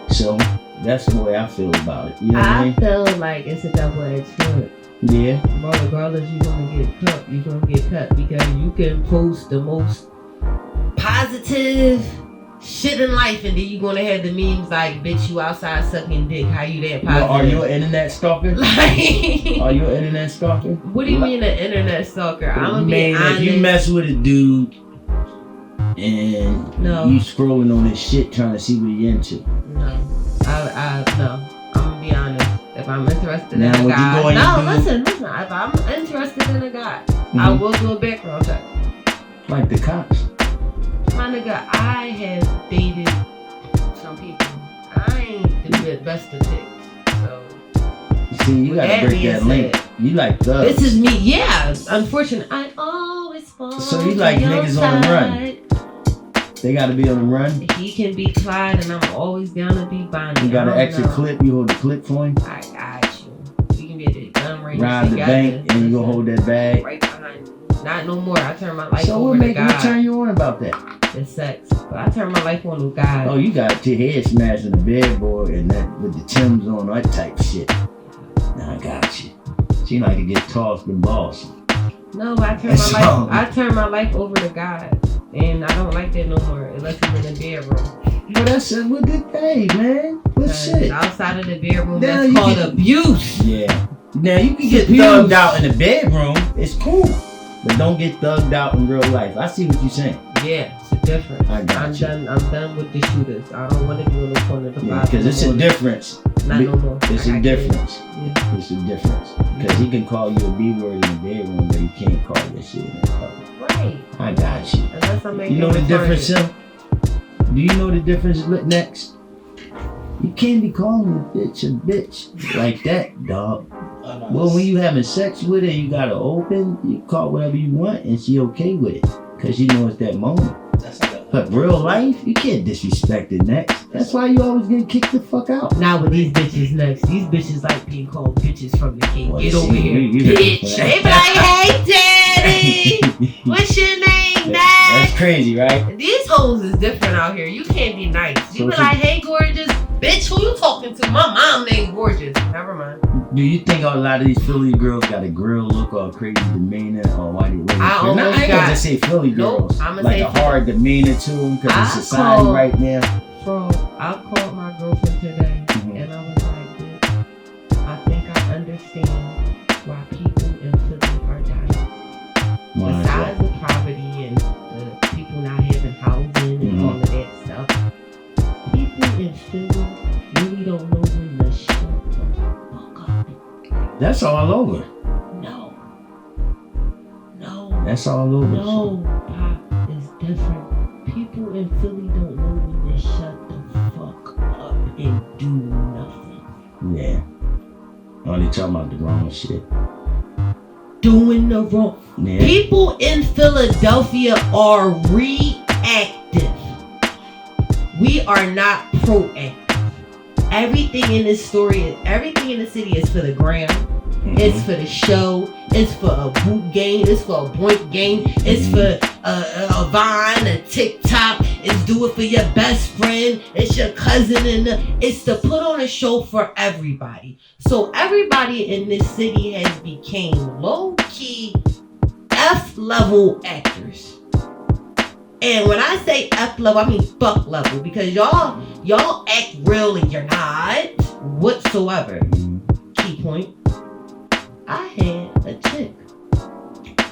So that's the way I feel about it. You know what I mean? feel like it's a double-edged sword. Yeah. Bro, regardless, you're gonna get cut because you can post the most positive shit in life, and then you're gonna have the memes like, bitch, you outside sucking dick. How you that positive? Well, are you an internet stalker? Are you an internet stalker? What do you mean an internet stalker? I'm gonna be honest. If you mess with a dude and you scrolling on his shit trying to see what he into. No. No. I'm gonna be honest. If I'm interested now, in a guy. Listen. If I'm interested in a guy, I will do a background check. Like the cops. My nigga, I have dated some people. I ain't the best of ticks. So see, you gotta break that link. You like thugs. This is me, yeah. Unfortunately, I always fall. So you like niggas on the run. They gotta be on the run. He can be Clyde, and I'm always gonna be Bonnie. You got an extra clip. You hold the clip for him. I got you. We can be at the gun range. Ride the bank, and you gonna hold that bag. Right behind you. Not no more. I turn my life so over to God. What turn you on about that? The sex. But I turn my life on to God. Oh, you got your head smashed in the bedboard and that with the Timbs on, that type shit. Now I got you. She like to get tossed and bossed. No, I turn my life over to God. And I don't like that no more unless I'm in the bedroom. But that's a good thing, man. What shit? Outside of the bedroom, that's called abuse. Yeah. Now you can get thugged out in the bedroom. It's cool. But don't get thugged out in real life. I see what you're saying. Yeah, it's a difference. I'm done with the shooters. I don't want to be on the corner of the because it's a difference not no more. It's a difference. Yeah. It's a difference. Because he can call you a B word in the bedroom, but he can't call your shit in the public. Right. I got you. Unless I'm making You know the difference, Sim? Do you know the difference next? You can't be calling a bitch like that, dog. Well, when you having sex with her, you gotta open, you call whatever you want, and she okay with it. Because she knows that moment. But real life, you can't disrespect it next. That's why you always get kicked the fuck out. Not with these bitches next. These bitches like being called bitches from the king. Well, Get over here, bitch. They be like, hey, daddy. What's your name, dad? That's crazy, right? These hoes is different out here. You can't be nice. You be like, hey, gorgeous. Bitch, who you talking to? My mom named Gorgeous. Never mind. Do you think a lot of these Philly girls got a grill look or a crazy demeanor or why they I ain't gonna just say Philly girls. Nope, like a hard demeanor to them because it's society right now. Bro, I called my girlfriend today and I was like, bitch, I think I understand why people in Philly are dying. Besides the poverty and the people not having housing and all of that stuff, people in Philly really don't know when to shut the fuck up. That's all over. No. That's all over. No, Pop is different. People in Philly don't know when to shut the fuck up and do nothing. Yeah. Only talking about the wrong shit. Doing the wrong. Yeah. People in Philadelphia are reactive. We are not proactive. Everything in this story, everything in the city is for the gram. It's for the show. It's for a boot game. It's for a point game. It's for a Vine, a TikTok. It's do it for your best friend. It's your cousin. It's to put on a show for everybody. So everybody in this city has became low-key F-level actors. And when I say F-level, I mean fuck level. Because y'all act real and you're not whatsoever. Key point. I had a chick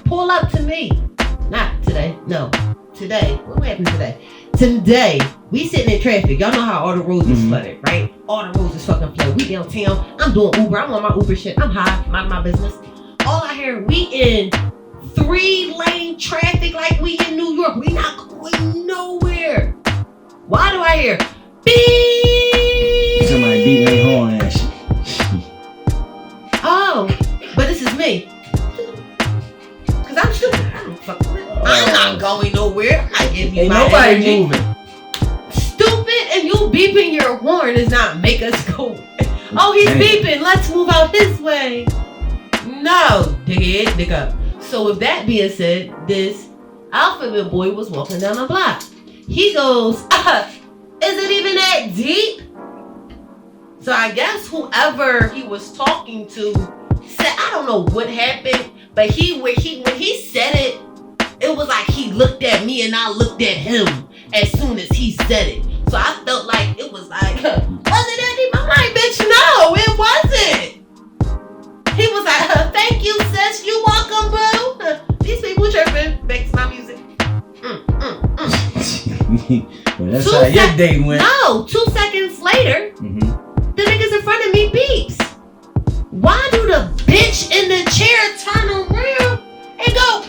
pull up to me. Not today. No. Today. What happened today? Today, we sitting in traffic. Y'all know how all the roads is flooded, right? All the roads is fucking flooded. We downtown. I'm doing Uber. I'm on my Uber shit. I'm high. Mind my business. All I hear, we in 3-lane traffic like we in New York. We not going nowhere. Why do I hear beep? Somebody beat their horn and shit. Oh, but this is me. Cause I'm stupid. I'm not going nowhere. I'm not giving you my nobody energy. moving. Stupid, and you beeping your horn does not make us go. Oh, he's beeping. Let's move out his way. No, dig up. So with that being said, this alphabet boy was walking down the block. He goes, is it even that deep? So I guess whoever he was talking to said, I don't know what happened, but when he said it, it was like he looked at me and I looked at him as soon as he said it. So I felt like it was like, was it that deep? I'm like, bitch, no, it wasn't. He was like, thank you, sis. You welcome, boo. These people tripping. Back to my music. Well, that's how your day went. No, 2 seconds later, the niggas in front of me beeps. Why do the bitch in the chair turn around and go,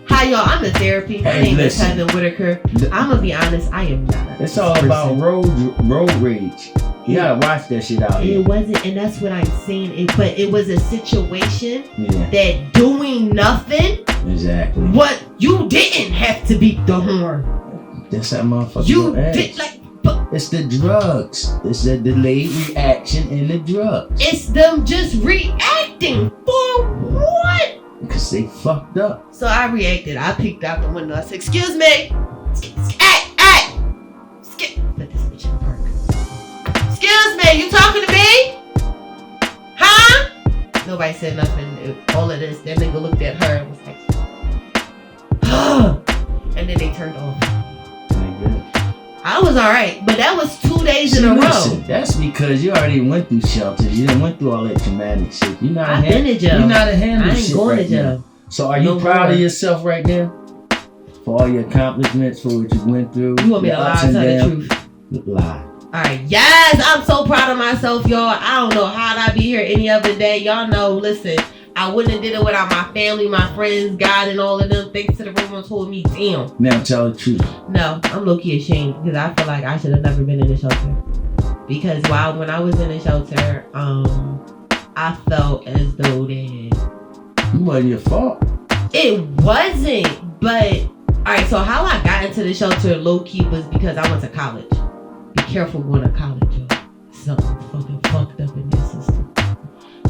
Hi y'all, I'm in therapy. My name is Heather Whitaker. I'm gonna be honest, I am not. It's all about road rage. You gotta watch that shit out here. It wasn't, and that's what I'm saying. But it was a situation that doing nothing. Exactly. What you didn't have to beat the horn. That's that motherfucker. You did like. It's the drugs. It's the delayed reaction in the drugs. It's them just reacting for what? Because they fucked up. So I reacted. I peeked out the window. I said, "Excuse me, hey, put this bitch in park. Excuse me, you talking to me? Huh?" Nobody said nothing. All of this, that nigga looked at her and was like, and then they turned off. I was alright, but that was 2 days in a row. That's because you already went through shelters. You done went through all that traumatic shit. I've been in jail. You're not a handle I ain't shit going right to jail. now. So are you proud of yourself right now? For all your accomplishments, for what you went through? You want me to lie and tell the truth? lie. Alright, yes, I'm so proud of myself, y'all. I don't know how'd I be here any other day. Y'all know, listen, I wouldn't have did it without my family, my friends, God, and all of them. Thanks to the room told me, damn. Now tell the truth. No, I'm low-key ashamed because I feel like I should have never been in the shelter. Because when I was in the shelter, I felt as though that... It wasn't your fault. It wasn't, but... Alright, so how I got into the shelter low-key was because I went to college. Be careful going to college, y'all. Something fucking fucked up in this system.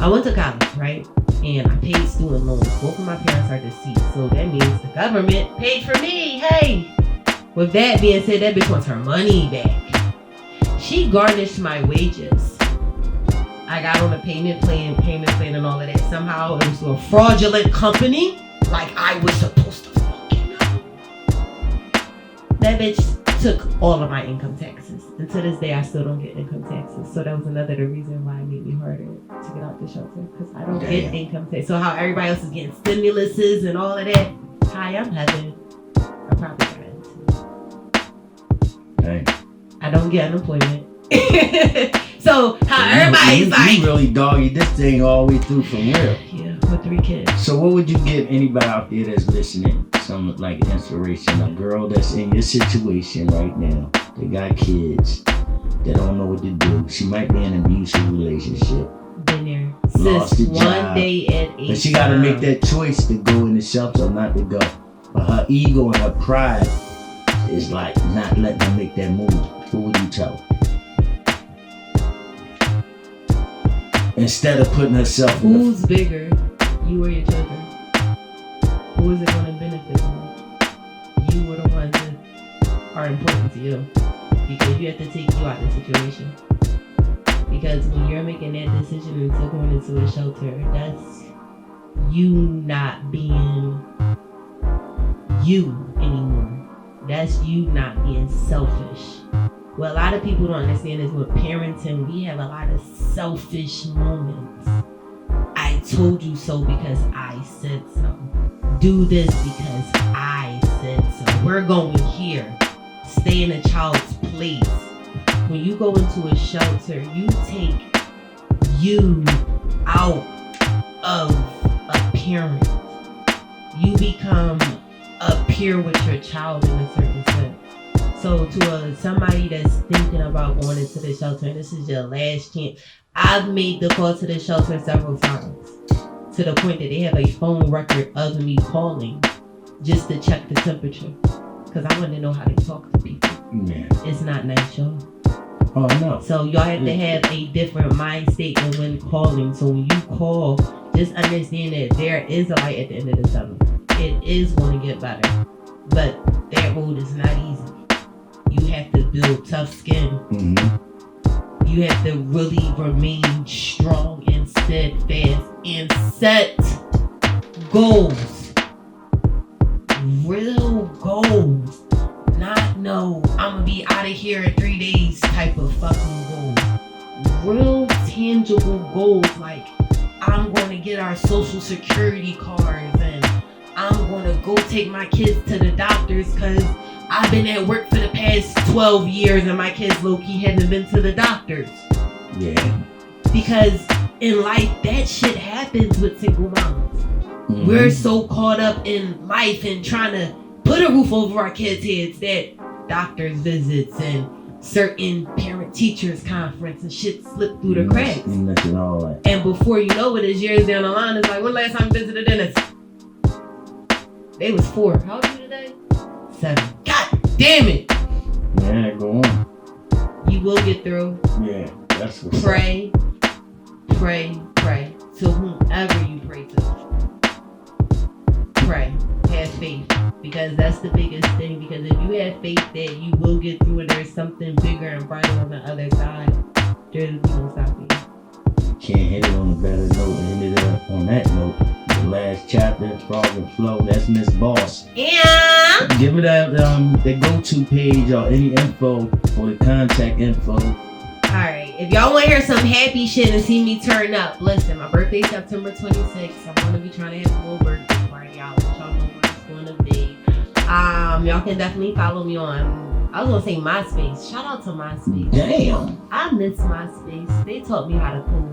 I went to college, right? And I paid student loans. Both of my parents are deceased. So that means the government paid for me. Hey! With that being said, that bitch wants her money back. She garnished my wages. I got on a payment plan and all of that. Somehow it was to a fraudulent company. Like I was supposed to fucking know. That bitch took all of my income taxes. And to this day, I still don't get income taxes. So that was another reason why it made me harder to get out the shelter. Because I don't get income tax. So how everybody else is getting stimuluses and all of that. Hi, I'm Heather. I probably got into it. I don't get unemployment. So how everybody's like... You really doggy this thing all the way through from real. Yeah, with 3 kids. So what would you give anybody out there that's listening? Some like inspiration, a girl that's in your situation right now. They got kids. They don't know what to do. She might be in an abusive relationship. Been there. Lost Sis, the job. one day at 8. But she got to make that choice to go in the shelter or not to go. But her ego and her pride is like not letting her make that move. What would you tell her? Instead of putting herself in Who's bigger, you or your children? Who is it going to benefit more? You or the ones that are important to you? Because you have to take you out of the situation. Because when you're making that decision into going into a shelter, that's you not being you anymore. That's you not being selfish. What a lot of people don't understand is with parenting, we have a lot of selfish moments. I told you so because I said so. Do this because I said so. We're going here. Stay in a child's place. When you go into a shelter, you take you out of a parent. You become a peer with your child in a certain sense. So to somebody that's thinking about going into the shelter, and this is your last chance, I've made the call to the shelter several times. To the point that they have a phone record of me calling just to check the temperature. Because I want to know how they talk to people. Yeah. It's not nice, y'all. Oh, no. So y'all have to have a different mind state when calling. So when you call, just understand that there is a light at the end of the tunnel. It is going to get better. But that road is not easy. You have to build tough skin. Mm-hmm. You have to really remain strong and steadfast and set goals. Real goals. Not no, I'm gonna be out of here in 3 days type of fucking goals. Real tangible goals like I'm gonna get our social security cards and I'm gonna go take my kids to the doctors because I've been at work for the past 12 years and my kids low-key hadn't been to the doctors. Yeah. Because in life, that shit happens with single moms. Mm-hmm. We're so caught up in life and trying to put a roof over our kids' heads that doctors' visits and certain parent-teachers conference and shit slip through the cracks. And before you know it, it's years down the line, it's like, when last time you visited a dentist? They was 4. How old are you today? 7. God damn it! Yeah, go on. You will get through. Yeah, that's what's Pray. To whomever you pray to. Pray. Have faith. Because that's the biggest thing. Because if you have faith that you will get through and there's something bigger and brighter on the other side, there's no stopping you. Can't hit it on a better note and end it up on that note. The last chapter, Frog and Flow, that's Miss Boss. Yeah. Give it out the go-to page or any info or the contact info. Alright, if y'all want to hear some happy shit and see me turn up, listen, my birthday's September 26th. I'm going to be trying to have a little birthday party. I'll let y'all know where it's going to be. Y'all can definitely follow me on, I was gonna say MySpace. Shout out to MySpace. Damn. I miss MySpace. They taught me how to cool.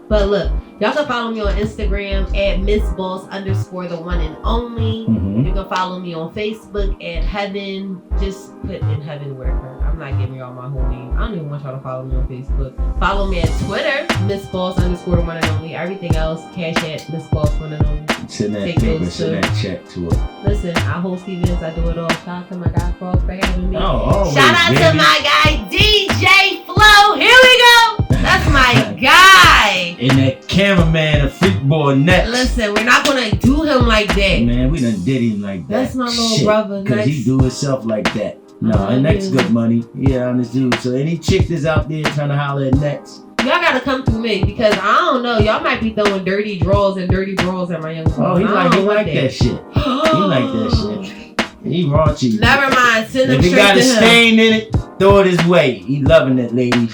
But look, y'all can follow me on Instagram at MissBoss_ the one and only. Mm-hmm. You can follow me on Facebook at Heaven. Just put in Heaven Worker. I'm not giving y'all my whole name. I don't even want y'all to follow me on Facebook. Follow me at Twitter, MissBoss_ the one and only. Everything else, Cash at MissBoss one and only. Send that paper, send that check to her. Listen, I host events, I do it all. Shout out to my guy Frog for having me. Oh, always, shout out baby. to my guy DJ Flow. Here we go. That's my guy. And that cameraman, a freak boy next. Listen, we're not gonna do him like that. Man, we done did him like that. That's my little brother. Cause he do himself like that. No, and Next good money. Yeah, on this dude. So any chick that's out there trying to holler at Next, y'all gotta come through me because I don't know. Y'all might be throwing dirty draws and dirty bras at my young boy. oh, he like that shit. He like that shit. He raunchy. Never mind. Send him if he straight got to a him. stain in it, throw it his way. He loving it, ladies.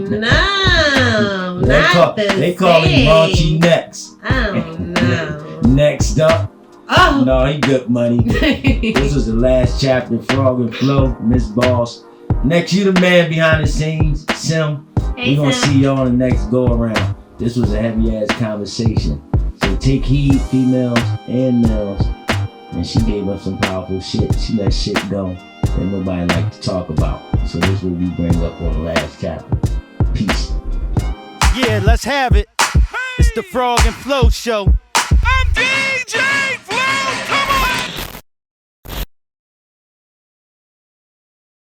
No, they call him raunchy Next. Oh no. Next up. Oh. No, he good money. This was the last chapter. Frog and Flow, Miss Boss. Next, you the man behind the scenes, Sim. Hey, We're gonna Sim. see y'all on the next go around. This was a heavy ass conversation. So take heed, females and males. And she gave us some powerful shit. She let shit go that nobody like to talk about. So this is what we bring up on the last chapter. Peace. Yeah, let's have it. It's the Frog and Flow Show.